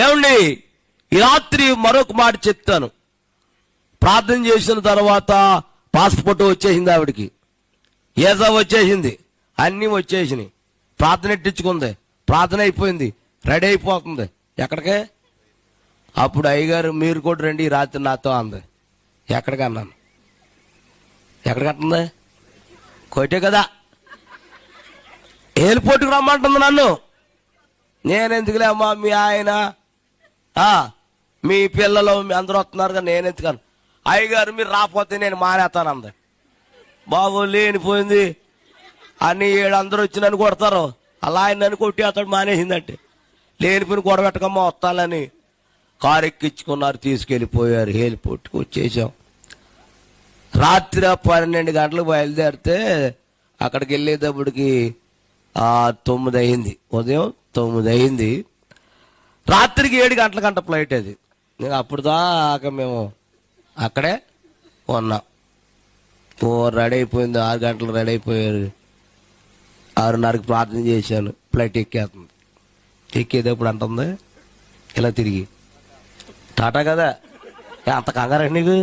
ఏమండి, ఈ రాత్రి మరొక మాట చెప్తాను. ప్రార్థన చేసిన తర్వాత పాస్పోర్ట్ వచ్చేసింది, ఆవిడికి వీసా వచ్చేసింది, అన్నీ వచ్చేసినాయి. ప్రార్థన ఎట్టించుకుంది, ప్రార్థన అయిపోయింది, రెడీ అయిపోతుంది. ఎక్కడికే? అప్పుడు అయ్యగారు మీరు కూడా రండి ఈ రాత్రి నాతో అంది. ఎక్కడికన్నాను? ఎక్కడికంటుంది? కోటే కదా, ఎయిర్పోర్ట్కి రమ్మంటుంది నన్ను. నేనెందుకులే అమ్మా, మీ ఆయన మీ పిల్లలు మీ అందరూ వస్తున్నారు కదా, నేనెందుకను. అయ్యగారు మీరు రాకపోతే నేను మానేస్తాను అంది. బాబు లేనిపోయింది, అన్ని అందరూ వచ్చి నన్ను కొడతారు, అలా ఆయన నన్ను కొట్టి అతడు మానేసిందంటే లేనిపోయిన గొడవ పెట్టకమ్మా వస్తానని కారు ఎక్కించుకున్నారు, తీసుకెళ్ళిపోయారు. ఎయిర్పోర్ట్కి వచ్చేసాం. రాత్రి 12 గంటలకు బయలుదేరితే అక్కడికి వెళ్ళేటప్పటికి 9 అయింది, ఉదయం 9 అయింది. రాత్రికి 7 గంటలకంట ఫ్లైట్ అది. అప్పుడు దాకా మేము అక్కడే ఉన్నాం. రెడీ అయిపోయింది, 6 గంటలు రెడీ అయిపోయారు. 6:30కి ప్రార్థన చేశాను, ఫ్లైట్ ఎక్కేస్తుంది. ఎక్కేటప్పుడు అంటుంది ఇలా తిరిగి, టాటా కదా, అంత కంగారండి నీకు?